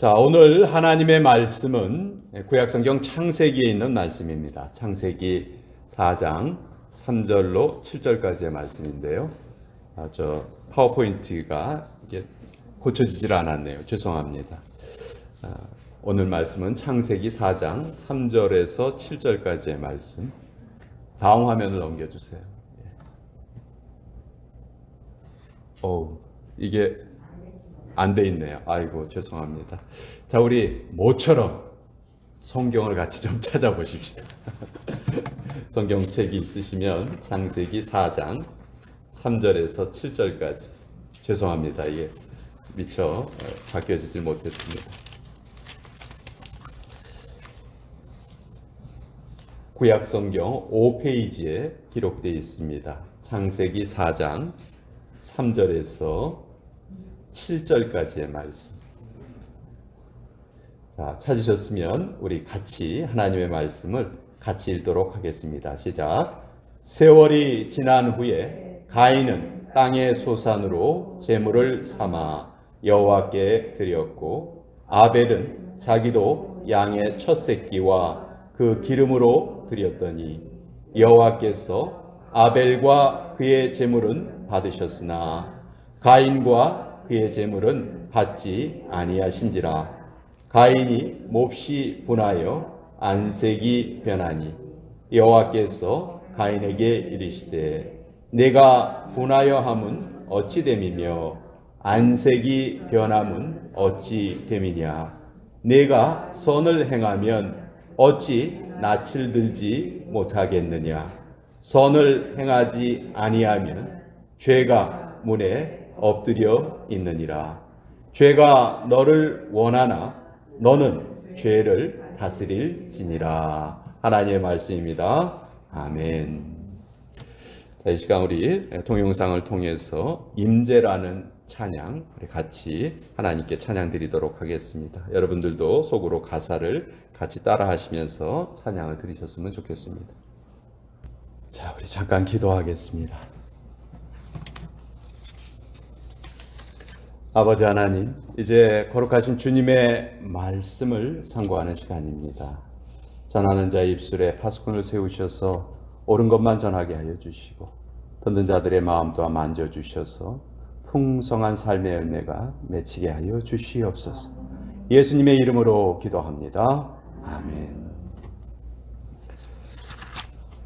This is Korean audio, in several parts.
자, 오늘 하나님의 말씀은 구약성경 창세기에 있는 말씀입니다. 창세기 4장 3절로 7절까지의 말씀인데요. 저 파워포인트가 이게 고쳐지질 않았네요. 죄송합니다. 오늘 말씀은 창세기 4장 3절에서 7절까지의 말씀. 다음 화면을 넘겨주세요. 이게 안 돼 있네요. 아이고, 죄송합니다. 자, 우리 모처럼 성경을 같이 좀 찾아보십시다. 성경책이 있으시면 창세기 4장 3절에서 7절까지. 죄송합니다. 이게 미처 바뀌어지질 못했습니다. 구약성경 5페이지에 기록되어 있습니다. 창세기 4장 3절에서 7절까지의 말씀. 자, 찾으셨으면 우리 같이 하나님의 말씀을 같이 읽도록 하겠습니다. 시작. 세월이 지난 후에 가인은 땅의 소산으로 제물을 삼아 여호와께 드렸고, 아벨은 자기도 양의 첫 새끼와 그 기름으로 드렸더니 여호와께서 아벨과 그의 제물은 받으셨으나 가인과 그의 제물은 받지 아니하신지라. 가인이 몹시 분하여 안색이 변하니 여호와께서 가인에게 이르시되 내가 분하여 함은 어찌 됨이며 안색이 변함은 어찌 됨이냐. 내가 선을 행하면 어찌 낯을 들지 못하겠느냐. 선을 행하지 아니하면 죄가 문에 엎드려 있느니라. 죄가 너를 원하나 너는 죄를 다스릴지니라. 하나님의 말씀입니다. 아멘. 이 시간 우리 동영상을 통해서 임재라는 찬양 우리 같이 하나님께 찬양 드리도록 하겠습니다. 여러분들도 속으로 가사를 같이 따라 하시면서 찬양을 드리셨으면 좋겠습니다. 자, 우리 잠깐 기도하겠습니다. 아버지 하나님, 이제 거룩하신 주님의 말씀을 상고하는 시간입니다. 전하는 자의 입술에 파수꾼을 세우셔서 옳은 것만 전하게 하여 주시고, 듣는 자들의 마음도 만져주셔서 풍성한 삶의 열매가 맺히게 하여 주시옵소서. 예수님의 이름으로 기도합니다. 아멘.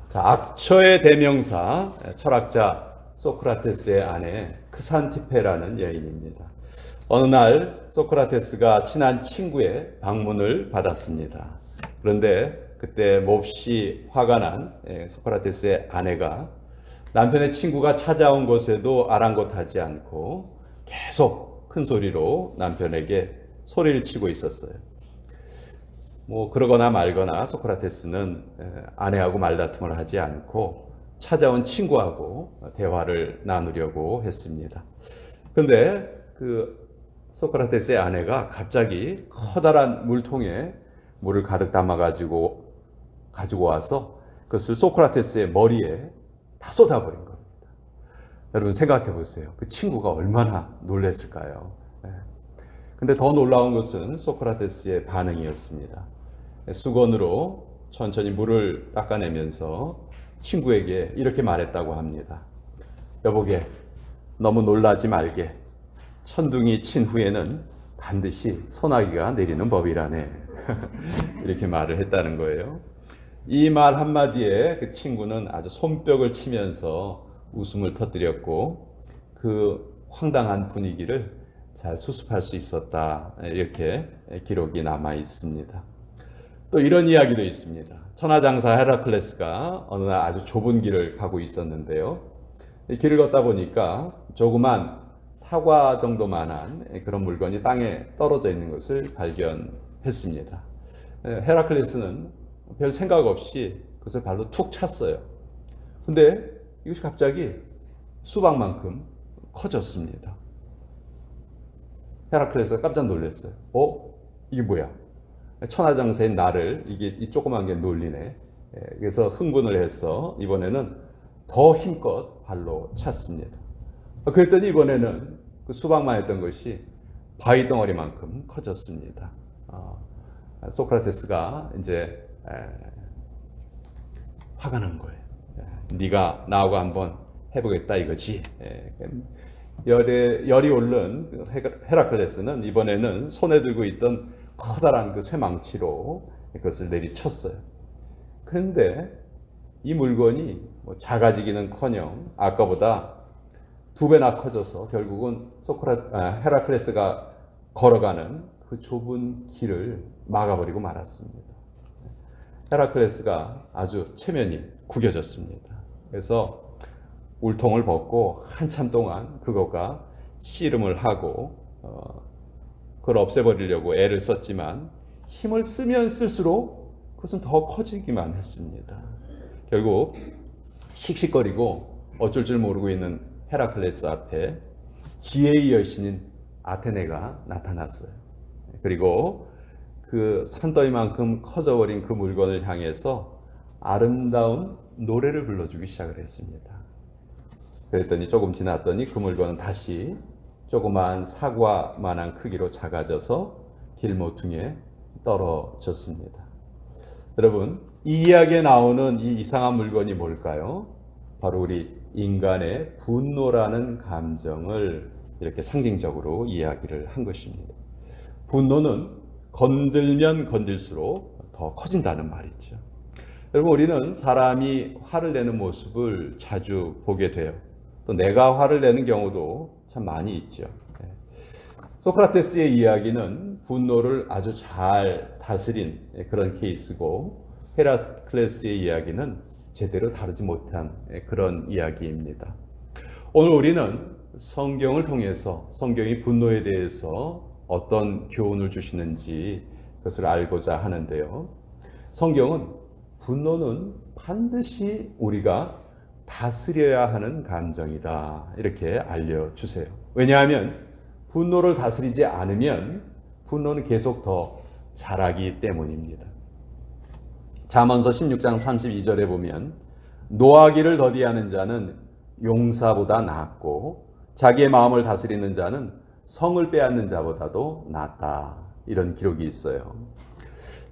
자, 악처의 대명사, 철학자 소크라테스의 아내 크산티페라는 여인입니다. 어느 날 소크라테스가 친한 친구의 방문을 받았습니다. 그런데 그때 몹시 화가 난 소크라테스의 아내가 남편의 친구가 찾아온 것에도 아랑곳하지 않고 계속 큰 소리로 남편에게 소리를 치고 있었어요. 그러거나 말거나 소크라테스는 아내하고 말다툼을 하지 않고 찾아온 친구하고 대화를 나누려고 했습니다. 그런데 그 소크라테스의 아내가 갑자기 커다란 물통에 물을 가득 담아가지고 와서 그것을 소크라테스의 머리에 다 쏟아버린 겁니다. 여러분 생각해 보세요. 그 친구가 얼마나 놀랐을까요? 근데 더 놀라운 것은 소크라테스의 반응이었습니다. 수건으로 천천히 물을 닦아내면서 친구에게 이렇게 말했다고 합니다. 여보게, 너무 놀라지 말게. 천둥이 친 후에는 반드시 소나기가 내리는 법이라네. 이렇게 말을 했다는 거예요. 이 말 한마디에 그 친구는 아주 손뼉을 치면서 웃음을 터뜨렸고 그 황당한 분위기를 잘 수습할 수 있었다. 이렇게 기록이 남아 있습니다. 또 이런 이야기도 있습니다. 천하장사 헤라클레스가 어느 날 아주 좁은 길을 가고 있었는데요. 이 길을 걷다 보니까 조그만 사과 정도만한 그런 물건이 땅에 떨어져 있는 것을 발견했습니다. 헤라클레스는 별 생각 없이 그것을 발로 툭 찼어요. 근데 이것이 갑자기 수박만큼 커졌습니다. 헤라클레스가 깜짝 놀랐어요. 이게 뭐야? 천하장사인 나를 이 조그만 게 놀리네. 그래서 흥분을 해서 이번에는 더 힘껏 발로 찼습니다. 그랬더니 이번에는 그 수박만 했던 것이 바위 덩어리만큼 커졌습니다. 소크라테스가 이제 화가 난 거예요. 네가 나하고 한번 해보겠다 이거지. 열이 오른 헤라클레스는 이번에는 손에 들고 있던 커다란 그 쇠망치로 그것을 내리쳤어요. 그런데 이 물건이 작아지기는커녕 아까보다 2배나 커져서 결국은 헤라클레스가 걸어가는 그 좁은 길을 막아버리고 말았습니다. 헤라클레스가 아주 체면이 구겨졌습니다. 그래서 울통을 벗고 한참 동안 그것과 씨름을 하고 그걸 없애버리려고 애를 썼지만 힘을 쓰면 쓸수록 그것은 더 커지기만 했습니다. 결국 씩씩거리고 어쩔 줄 모르고 있는 헤라클레스 앞에 지혜의 여신인 아테네가 나타났어요. 그리고 그 산더미만큼 커져버린 그 물건을 향해서 아름다운 노래를 불러주기 시작을 했습니다. 그랬더니 조금 지났더니 그 물건은 다시 조그만 사과만한 크기로 작아져서 길모퉁이에 떨어졌습니다. 여러분, 이 이야기에 나오는 이 이상한 물건이 뭘까요? 바로 우리 인간의 분노라는 감정을 이렇게 상징적으로 이야기를 한 것입니다. 분노는 건들면 건들수록 더 커진다는 말이죠. 여러분, 우리는 사람이 화를 내는 모습을 자주 보게 돼요. 또 내가 화를 내는 경우도 참 많이 있죠. 소크라테스의 이야기는 분노를 아주 잘 다스린 그런 케이스고, 헤라클레스의 이야기는 제대로 다루지 못한 그런 이야기입니다. 오늘 우리는 성경을 통해서 성경이 분노에 대해서 어떤 교훈을 주시는지 그것을 알고자 하는데요. 성경은 분노는 반드시 우리가 다스려야 하는 감정이다, 이렇게 알려주세요. 왜냐하면 분노를 다스리지 않으면 분노는 계속 더 자라기 때문입니다. 잠언서 16장 32절에 보면 노하기를 더디하는 자는 용사보다 낫고 자기의 마음을 다스리는 자는 성을 빼앗는 자보다도 낫다, 이런 기록이 있어요.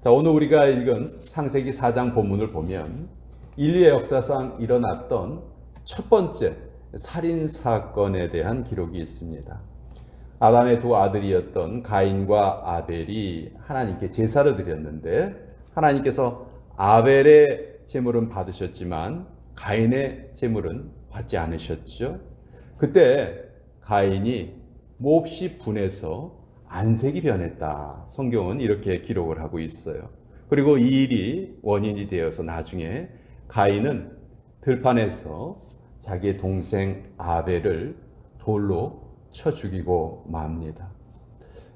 자, 오늘 우리가 읽은 창세기 4장 본문을 보면 인류의 역사상 일어났던 첫 번째 살인사건에 대한 기록이 있습니다. 아담의 두 아들이었던 가인과 아벨이 하나님께 제사를 드렸는데 하나님께서 아벨의 제물은 받으셨지만 가인의 제물은 받지 않으셨죠. 그때 가인이 몹시 분해서 안색이 변했다, 성경은 이렇게 기록을 하고 있어요. 그리고 이 일이 원인이 되어서 나중에 가인은 들판에서 자기의 동생 아벨을 돌로 쳐 죽이고 맙니다.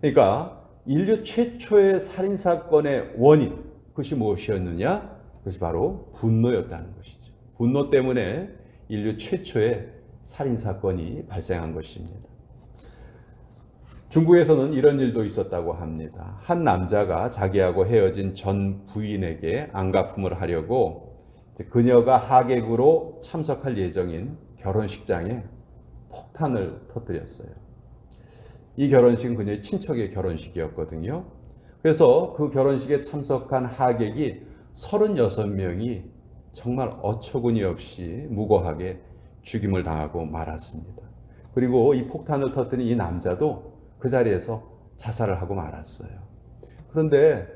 그러니까 인류 최초의 살인사건의 원인, 그것이 무엇이었느냐? 그것이 바로 분노였다는 것이죠. 분노 때문에 인류 최초의 살인사건이 발생한 것입니다. 중국에서는 이런 일도 있었다고 합니다. 한 남자가 자기하고 헤어진 전 부인에게 안갚음을 하려고 그녀가 하객으로 참석할 예정인 결혼식장에 폭탄을 터뜨렸어요. 이 결혼식은 그녀의 친척의 결혼식이었거든요. 그래서 그 결혼식에 참석한 하객이 36명이 정말 어처구니 없이 무고하게 죽임을 당하고 말았습니다. 그리고 이 폭탄을 터뜨린 이 남자도 그 자리에서 자살을 하고 말았어요. 그런데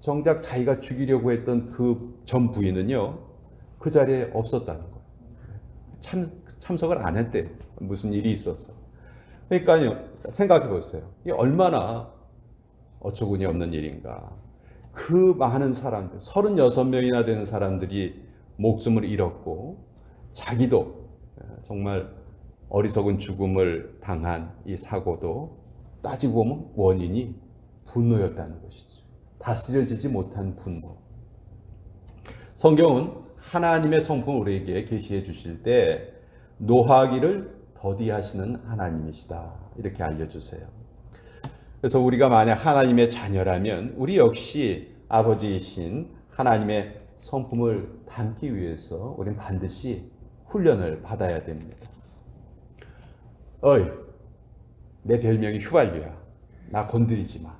정작 자기가 죽이려고 했던 그 전 부인은요, 그 자리에 없었다는 거예요. 참석을 안 했대요. 무슨 일이 있었어. 그러니까요, 생각해 보세요. 이게 얼마나 어처구니 없는 일인가. 그 많은 사람들, 36명이나 되는 사람들이 목숨을 잃었고 자기도 정말 어리석은 죽음을 당한 이 사고도 따지고 보면 원인이 분노였다는 것이죠. 다스려지지 못한 분노. 성경은 하나님의 성품을 우리에게 계시해 주실 때 노하기를 더디하시는 하나님이시다, 이렇게 알려주세요. 그래서 우리가 만약 하나님의 자녀라면 우리 역시 아버지이신 하나님의 성품을 담기 위해서 우리는 반드시 훈련을 받아야 됩니다. 어이, 내 별명이 휘발유야. 나 건드리지 마.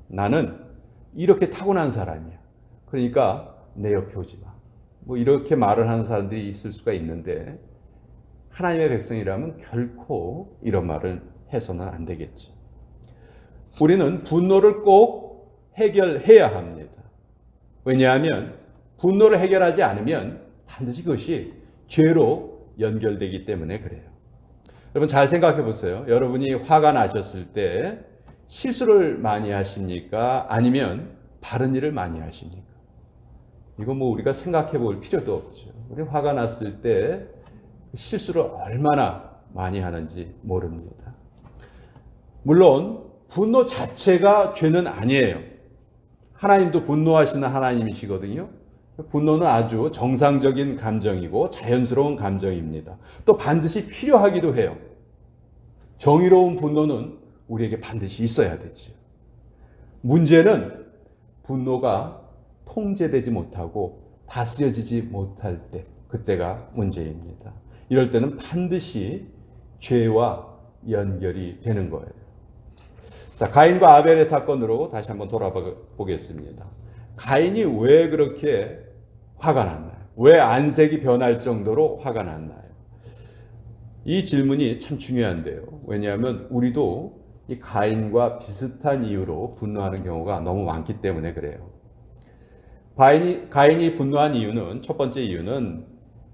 나는 이렇게 타고난 사람이야. 그러니까 내 옆에 오지 마. 뭐 이렇게 말을 하는 사람들이 있을 수가 있는데 하나님의 백성이라면 결코 이런 말을 해서는 안 되겠죠. 우리는 분노를 꼭 해결해야 합니다. 왜냐하면 분노를 해결하지 않으면 반드시 그것이 죄로 연결되기 때문에 그래요. 여러분 잘 생각해 보세요. 여러분이 화가 나셨을 때 실수를 많이 하십니까? 아니면 바른 일을 많이 하십니까? 이거 뭐 우리가 생각해 볼 필요도 없죠. 우리 화가 났을 때 실수를 얼마나 많이 하는지 모릅니다. 물론 분노 자체가 죄는 아니에요. 하나님도 분노하시는 하나님이시거든요. 분노는 아주 정상적인 감정이고 자연스러운 감정입니다. 또 반드시 필요하기도 해요. 정의로운 분노는 우리에게 반드시 있어야 되죠. 문제는 분노가 통제되지 못하고 다스려지지 못할 때, 그때가 문제입니다. 이럴 때는 반드시 죄와 연결이 되는 거예요. 자, 가인과 아벨의 사건으로 다시 한번 돌아보겠습니다. 가인이 왜 그렇게 화가 났나요? 왜 안색이 변할 정도로 화가 났나요? 이 질문이 참 중요한데요. 왜냐하면 우리도 이 가인과 비슷한 이유로 분노하는 경우가 너무 많기 때문에 그래요. 가인이 분노한 이유는, 첫 번째 이유는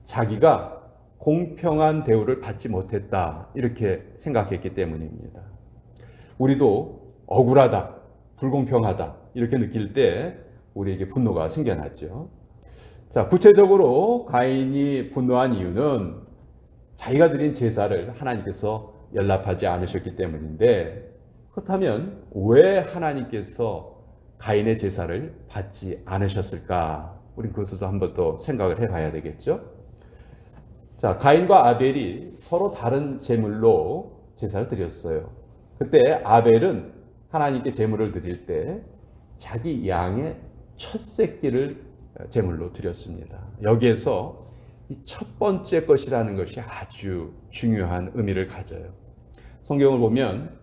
자기가 공평한 대우를 받지 못했다, 이렇게 생각했기 때문입니다. 우리도 억울하다, 불공평하다 이렇게 느낄 때 우리에게 분노가 생겨났죠. 자, 구체적으로 가인이 분노한 이유는 자기가 드린 제사를 하나님께서 연락하지 않으셨기 때문인데, 그렇다면 왜 하나님께서 가인의 제사를 받지 않으셨을까? 우린 그것도 한 번 더 생각을 해봐야 되겠죠. 자, 가인과 아벨이 서로 다른 제물로 제사를 드렸어요. 그때 아벨은 하나님께 제물을 드릴 때 자기 양의 첫 새끼를 제물로 드렸습니다. 여기에서 이 첫 번째 것이라는 것이 아주 중요한 의미를 가져요. 성경을 보면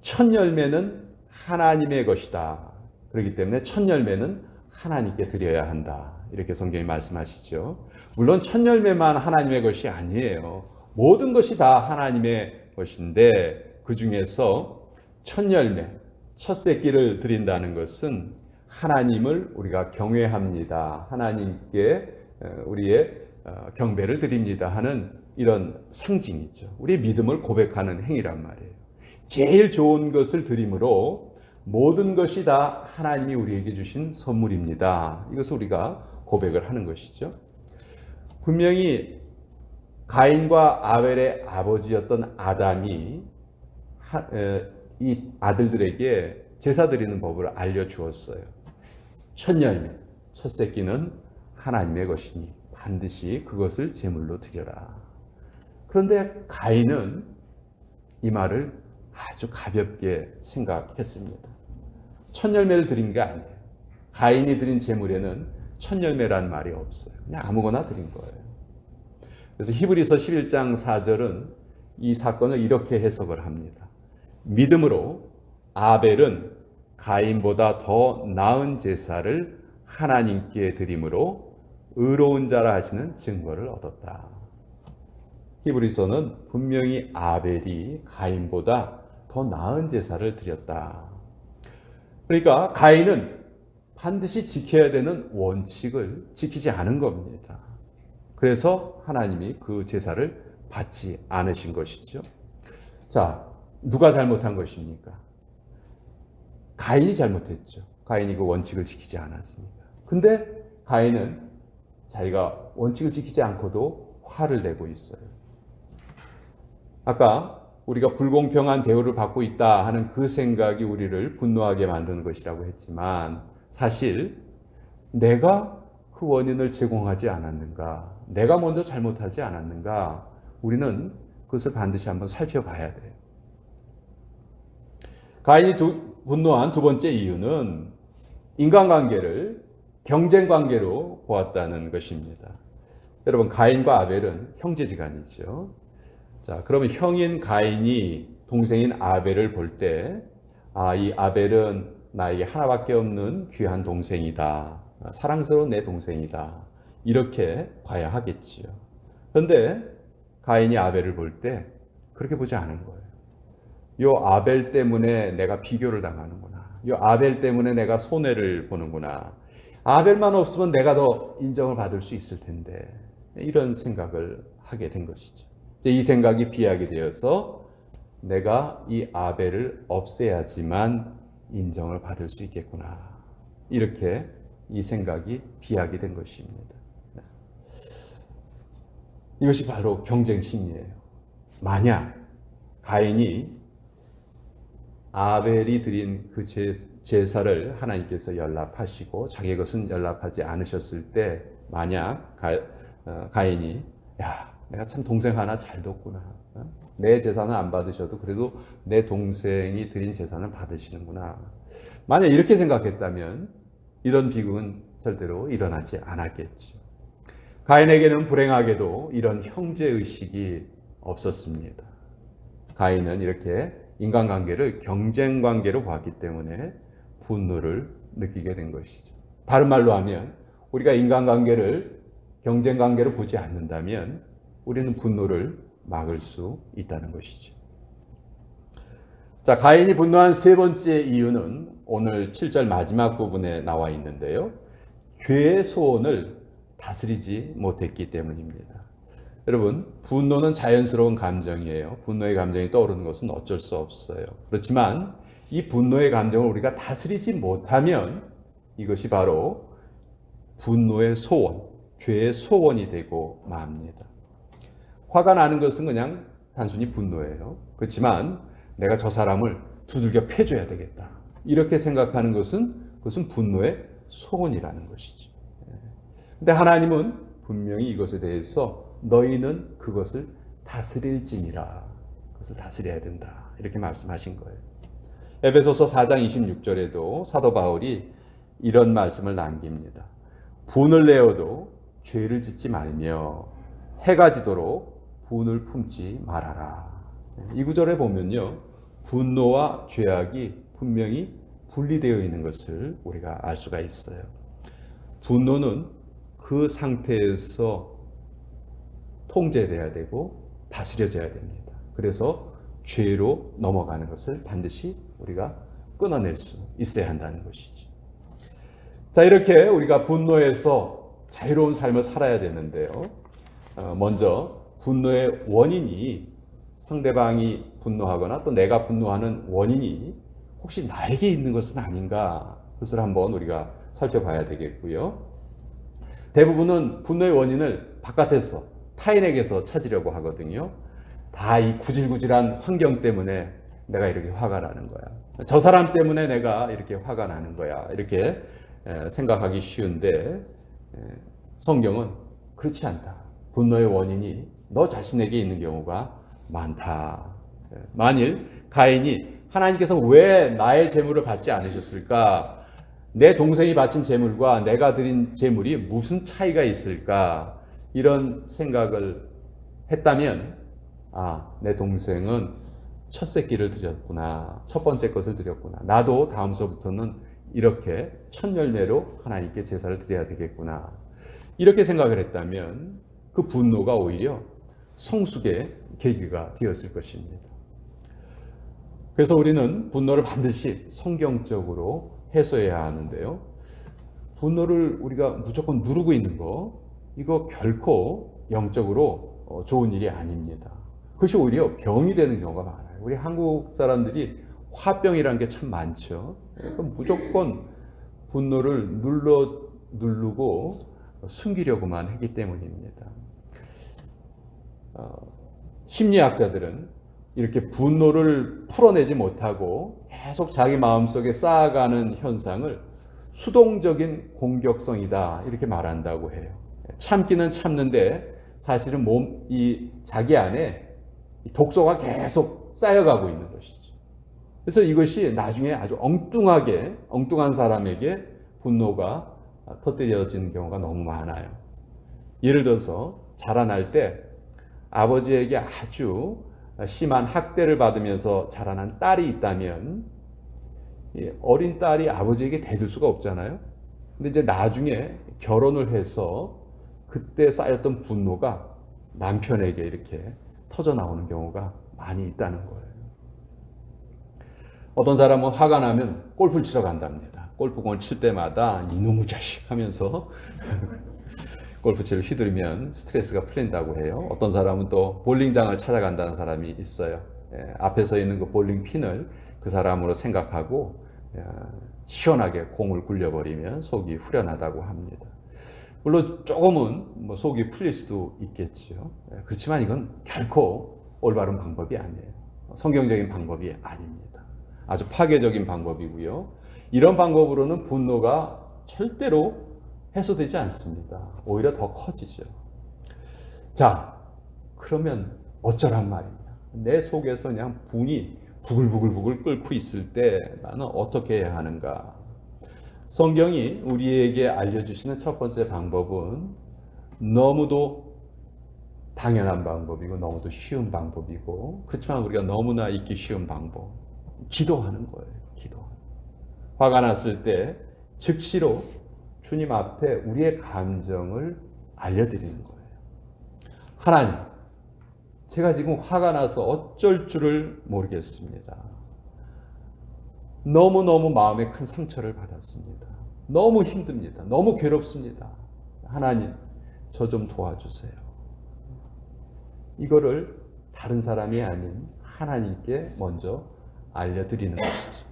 첫 열매는 하나님의 것이다. 그렇기 때문에 첫 열매는 하나님께 드려야 한다. 이렇게 성경이 말씀하시죠. 물론 첫 열매만 하나님의 것이 아니에요. 모든 것이 다 하나님의 것인데 그 중에서 첫 열매, 첫 새끼를 드린다는 것은 하나님을 우리가 경외합니다. 하나님께 우리의 경배를 드립니다 하는 이런 상징이죠. 우리의 믿음을 고백하는 행위란 말이에요. 제일 좋은 것을 드림으로 모든 것이 다 하나님이 우리에게 주신 선물입니다. 이것을 우리가 고백을 하는 것이죠. 분명히 가인과 아벨의 아버지였던 아담이 이 아들들에게 제사 드리는 법을 알려주었어요. 첫 열매, 첫 새끼는 하나님의 것이니 반드시 그것을 제물로 드려라. 그런데 가인은 이 말을 아주 가볍게 생각했습니다. 첫 열매를 드린 게 아니에요. 가인이 드린 제물에는 첫 열매란 말이 없어요. 그냥 아무거나 드린 거예요. 그래서 히브리서 11장 4절은 이 사건을 이렇게 해석을 합니다. 믿음으로 아벨은 가인보다 더 나은 제사를 하나님께 드림으로 의로운 자라 하시는 증거를 얻었다. 히브리서는 분명히 아벨이 가인보다 더 나은 제사를 드렸다. 그러니까 가인은 반드시 지켜야 되는 원칙을 지키지 않은 겁니다. 그래서 하나님이 그 제사를 받지 않으신 것이죠. 자, 누가 잘못한 것입니까? 가인이 잘못했죠. 가인이 그 원칙을 지키지 않았으니까. 근데 가인은 자기가 원칙을 지키지 않고도 화를 내고 있어요. 아까 우리가 불공평한 대우를 받고 있다 하는 그 생각이 우리를 분노하게 만드는 것이라고 했지만, 사실 내가 그 원인을 제공하지 않았는가, 내가 먼저 잘못하지 않았는가, 우리는 그것을 반드시 한번 살펴봐야 돼요. 가인이 분노한 두 번째 이유는 인간관계를 경쟁관계로 보았다는 것입니다. 여러분, 가인과 아벨은 형제지간이죠. 자, 그러면 형인 가인이 동생인 아벨을 볼 때 이 아벨은 나에게 하나밖에 없는 귀한 동생이다. 사랑스러운 내 동생이다. 이렇게 봐야 하겠지요. 그런데 가인이 아벨을 볼 때 그렇게 보지 않은 거예요. 요 아벨 때문에 내가 비교를 당하는구나. 요 아벨 때문에 내가 손해를 보는구나. 아벨만 없으면 내가 더 인정을 받을 수 있을 텐데. 이런 생각을 하게 된 것이죠. 이 생각이 비하게 되어서 내가 이 아벨을 없애야지만 인정을 받을 수 있겠구나. 이렇게 이 생각이 비하게 된 것입니다. 이것이 바로 경쟁 심리예요. 만약 가인이 아벨이 드린 그 제사를 하나님께서 연락하시고 자기 것은 연락하지 않으셨을 때 만약 가인이 내가 참 동생 하나 잘 뒀구나. 내 제사는 안 받으셔도 그래도 내 동생이 드린 제사는 받으시는구나. 만약 이렇게 생각했다면 이런 비극은 절대로 일어나지 않았겠죠. 가인에게는 불행하게도 이런 형제의식이 없었습니다. 가인은 이렇게 인간관계를 경쟁관계로 봤기 때문에 분노를 느끼게 된 것이죠. 다른 말로 하면 우리가 인간관계를 경쟁관계로 보지 않는다면 우리는 분노를 막을 수 있다는 것이죠. 자, 가인이 분노한 세 번째 이유는 오늘 7절 마지막 부분에 나와 있는데요. 죄의 소원을 다스리지 못했기 때문입니다. 여러분, 분노는 자연스러운 감정이에요. 분노의 감정이 떠오르는 것은 어쩔 수 없어요. 그렇지만 이 분노의 감정을 우리가 다스리지 못하면 이것이 바로 분노의 소원, 죄의 소원이 되고 맙니다. 화가 나는 것은 그냥 단순히 분노예요. 그렇지만 내가 저 사람을 두들겨 패줘야 되겠다. 이렇게 생각하는 것은 그것은 분노의 소원이라는 것이죠. 근데 하나님은 분명히 이것에 대해서 너희는 그것을 다스릴지니라. 그것을 다스려야 된다. 이렇게 말씀하신 거예요. 에베소서 4장 26절에도 사도 바울이 이런 말씀을 남깁니다. 분을 내어도 죄를 짓지 말며 해가 지도록 분을 품지 말아라. 이 구절에 보면요. 분노와 죄악이 분명히 분리되어 있는 것을 우리가 알 수가 있어요. 분노는 그 상태에서 통제돼야 되고 다스려져야 됩니다. 그래서 죄로 넘어가는 것을 반드시 우리가 끊어낼 수 있어야 한다는 것이죠. 자, 이렇게 우리가 분노에서 자유로운 삶을 살아야 되는데요. 먼저 분노의 원인이 상대방이 분노하거나 또 내가 분노하는 원인이 혹시 나에게 있는 것은 아닌가? 그것을 한번 우리가 살펴봐야 되겠고요. 대부분은 분노의 원인을 바깥에서 타인에게서 찾으려고 하거든요. 다 이 구질구질한 환경 때문에 내가 이렇게 화가 나는 거야. 저 사람 때문에 내가 이렇게 화가 나는 거야. 이렇게 생각하기 쉬운데 성경은 그렇지 않다. 분노의 원인이 너 자신에게 있는 경우가 많다. 만일 가인이 하나님께서 왜 나의 재물을 받지 않으셨을까? 내 동생이 바친 재물과 내가 드린 재물이 무슨 차이가 있을까? 이런 생각을 했다면 내 동생은 첫 새끼를 드렸구나. 첫 번째 것을 드렸구나. 나도 다음서부터는 이렇게 첫 열매로 하나님께 제사를 드려야 되겠구나. 이렇게 생각을 했다면 그 분노가 오히려 성숙의 계기가 되었을 것입니다. 그래서 우리는 분노를 반드시 성경적으로 해소해야 하는데요. 분노를 우리가 무조건 누르고 있는 거, 이거 결코 영적으로 좋은 일이 아닙니다. 그것이 오히려 병이 되는 경우가 많아요. 우리 한국 사람들이 화병이라는 게 참 많죠. 무조건 분노를 누르고 숨기려고만 했기 때문입니다. 심리학자들은 이렇게 분노를 풀어내지 못하고 계속 자기 마음속에 쌓아가는 현상을 수동적인 공격성이다 이렇게 말한다고 해요. 참기는 참는데 사실은 자기 안에 독소가 계속 쌓여가고 있는 것이죠. 그래서 이것이 나중에 아주 엉뚱한 사람에게 분노가 터뜨려지는 경우가 너무 많아요. 예를 들어서 자라날 때 아버지에게 아주 심한 학대를 받으면서 자라난 딸이 있다면 이 어린 딸이 아버지에게 대들 수가 없잖아요. 근데 이제 나중에 결혼을 해서 그때 쌓였던 분노가 남편에게 이렇게 터져 나오는 경우가 많이 있다는 거예요. 어떤 사람은 화가 나면 골프를 치러 간답니다. 골프공을 칠 때마다 이놈의 자식 하면서 골프채를 휘두르면 스트레스가 풀린다고 해요. 어떤 사람은 또 볼링장을 찾아간다는 사람이 있어요. 앞에 서 있는 그 볼링 핀을 그 사람으로 생각하고 시원하게 공을 굴려버리면 속이 후련하다고 합니다. 물론 조금은 속이 풀릴 수도 있겠죠. 그렇지만 이건 결코 올바른 방법이 아니에요. 성경적인 방법이 아닙니다. 아주 파괴적인 방법이고요. 이런 방법으로는 분노가 절대로 해소되지 않습니다. 오히려 더 커지죠. 자, 그러면 어쩌란 말이냐. 내 속에서 그냥 분이 부글부글 끓고 있을 때 나는 어떻게 해야 하는가. 성경이 우리에게 알려주시는 첫 번째 방법은 너무도 당연한 방법이고 너무도 쉬운 방법이고, 그렇지만 우리가 너무나 잊기 쉬운 방법, 기도하는 거예요. 기도. 화가 났을 때 즉시로 주님 앞에 우리의 감정을 알려드리는 거예요. 하나님, 제가 지금 화가 나서 어쩔 줄을 모르겠습니다. 너무너무 마음에 큰 상처를 받았습니다. 너무 힘듭니다. 너무 괴롭습니다. 하나님, 저 좀 도와주세요. 이거를 다른 사람이 아닌 하나님께 먼저 알려드리는 것이죠.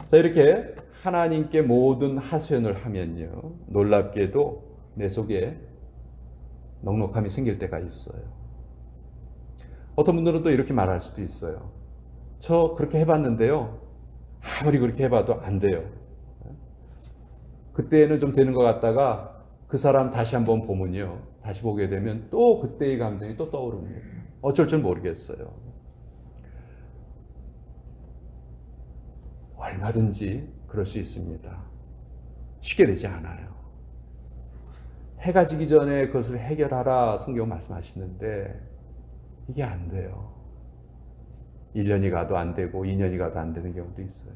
자, 이렇게 하나님께 모든 하소연을 하면요, 놀랍게도 내 속에 넉넉함이 생길 때가 있어요. 어떤 분들은 또 이렇게 말할 수도 있어요. 저 그렇게 해봤는데요, 아무리 그렇게 해봐도 안 돼요. 그때는 좀 되는 것 같다가 그 사람 다시 한번 보면요, 다시 보게 되면 또 그때의 감정이 또 떠오릅니다. 어쩔 줄 모르겠어요. 얼마든지 그럴 수 있습니다. 쉽게 되지 않아요. 해가 지기 전에 그것을 해결하라 성경 말씀하시는데 이게 안 돼요. 1년이 가도 안 되고 2년이 가도 안 되는 경우도 있어요.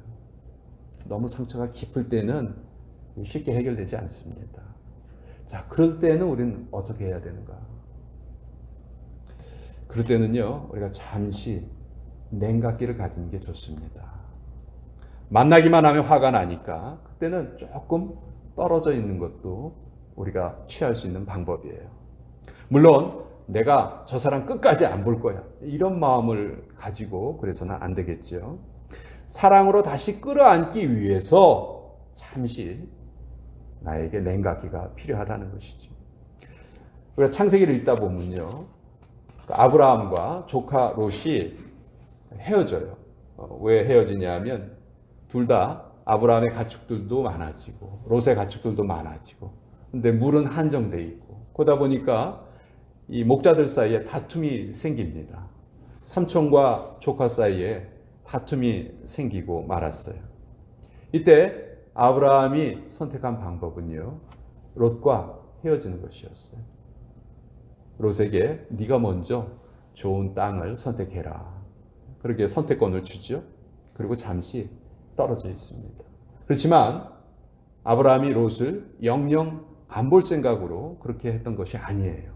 너무 상처가 깊을 때는 쉽게 해결되지 않습니다. 자, 그럴 때는 우리는 어떻게 해야 되는가? 그럴 때는요, 우리가 잠시 냉각기를 가지는 게 좋습니다. 만나기만 하면 화가 나니까 그때는 조금 떨어져 있는 것도 우리가 취할 수 있는 방법이에요. 물론 내가 저 사람 끝까지 안 볼 거야, 이런 마음을 가지고 그래서는 안 되겠죠. 사랑으로 다시 끌어안기 위해서 잠시 나에게 냉각기가 필요하다는 것이죠. 우리가 창세기를 읽다 보면요, 아브라함과 조카 롯이 헤어져요. 왜 헤어지냐 하면 둘 다 아브라함의 가축들도 많아지고 롯의 가축들도 많아지고, 근데 물은 한정돼 있고, 그러다 보니까 이 목자들 사이에 다툼이 생깁니다. 삼촌과 조카 사이에 다툼이 생기고 말았어요. 이때 아브라함이 선택한 방법은요, 롯과 헤어지는 것이었어요. 롯에게 네가 먼저 좋은 땅을 선택해라, 그렇게 선택권을 주죠. 그리고 잠시 떨어져 있습니다. 그렇지만 아브라함이 롯을 영영 안 볼 생각으로 그렇게 했던 것이 아니에요.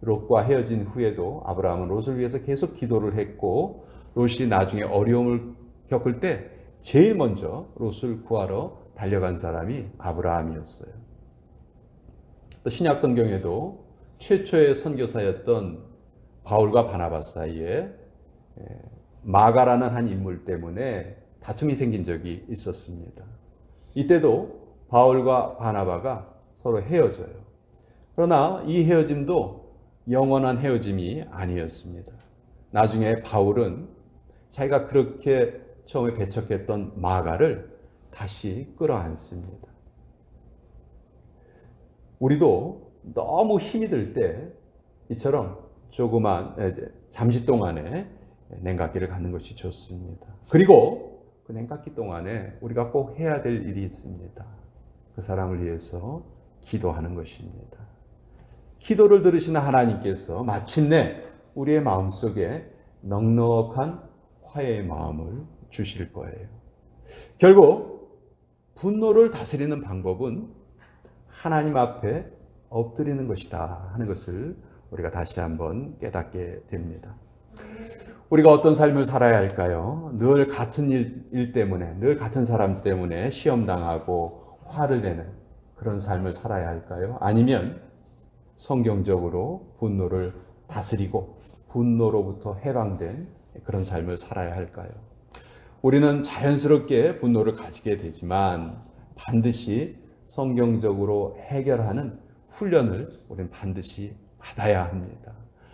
롯과 헤어진 후에도 아브라함은 롯을 위해서 계속 기도를 했고, 롯이 나중에 어려움을 겪을 때 제일 먼저 롯을 구하러 달려간 사람이 아브라함이었어요. 또 신약 성경에도 최초의 선교사였던 바울과 바나바 사이에 마가라는 한 인물 때문에 다툼이 생긴 적이 있었습니다. 이때도 바울과 바나바가 서로 헤어져요. 그러나 이 헤어짐도 영원한 헤어짐이 아니었습니다. 나중에 바울은 자기가 그렇게 처음에 배척했던 마가를 다시 끌어안습니다. 우리도 너무 힘이 들 때 이처럼 조그만 잠시 동안에 냉각기를 갖는 것이 좋습니다. 그리고 그 냉각기 동안에 우리가 꼭 해야 될 일이 있습니다. 그 사람을 위해서 기도하는 것입니다. 기도를 들으시는 하나님께서 마침내 우리의 마음속에 넉넉한 화해의 마음을 주실 거예요. 결국 분노를 다스리는 방법은 하나님 앞에 엎드리는 것이다 하는 것을 우리가 다시 한번 깨닫게 됩니다. 우리가 어떤 삶을 살아야 할까요? 늘 같은 일 때문에, 늘 같은 사람 때문에 시험당하고 화를 내는 그런 삶을 살아야 할까요? 아니면 성경적으로 분노를 다스리고 분노로부터 해방된 그런 삶을 살아야 할까요? 우리는 자연스럽게 분노를 가지게 되지만 반드시 성경적으로 해결하는 훈련을 우리는 반드시 받아야 합니다.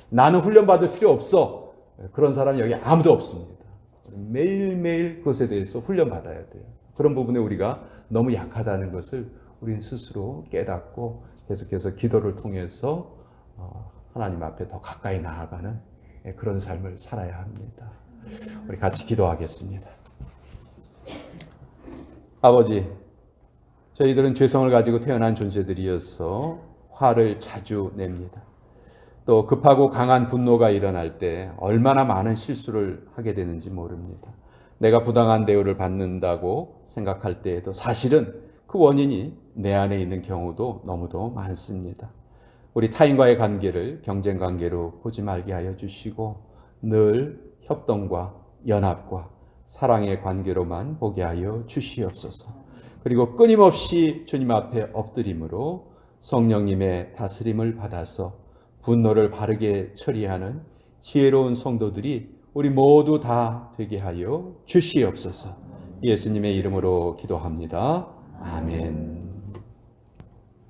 나는 훈련 받을 필요 없어. 그런 사람이 여기 아무도 없습니다. 매일매일 그것에 대해서 훈련 받아야 돼요. 그런 부분에 우리가 너무 약하다는 것을 우리는 스스로 깨닫고 계속해서 기도를 통해서 하나님 앞에 더 가까이 나아가는 그런 삶을 살아야 합니다. 우리 같이 기도하겠습니다. 아버지, 저희들은 죄성을 가지고 태어난 존재들이어서 화를 자주 냅니다. 또 급하고 강한 분노가 일어날 때 얼마나 많은 실수를 하게 되는지 모릅니다. 내가 부당한 대우를 받는다고 생각할 때에도 사실은 그 원인이 내 안에 있는 경우도 너무도 많습니다. 우리 타인과의 관계를 경쟁 관계로 보지 말게 하여 주시고 늘 협동과 연합과 사랑의 관계로만 보게 하여 주시옵소서. 그리고 끊임없이 주님 앞에 엎드림으로 성령님의 다스림을 받아서 분노를 바르게 처리하는 지혜로운 성도들이 우리 모두 다 되게 하여 주시옵소서. 예수님의 이름으로 기도합니다. 아멘.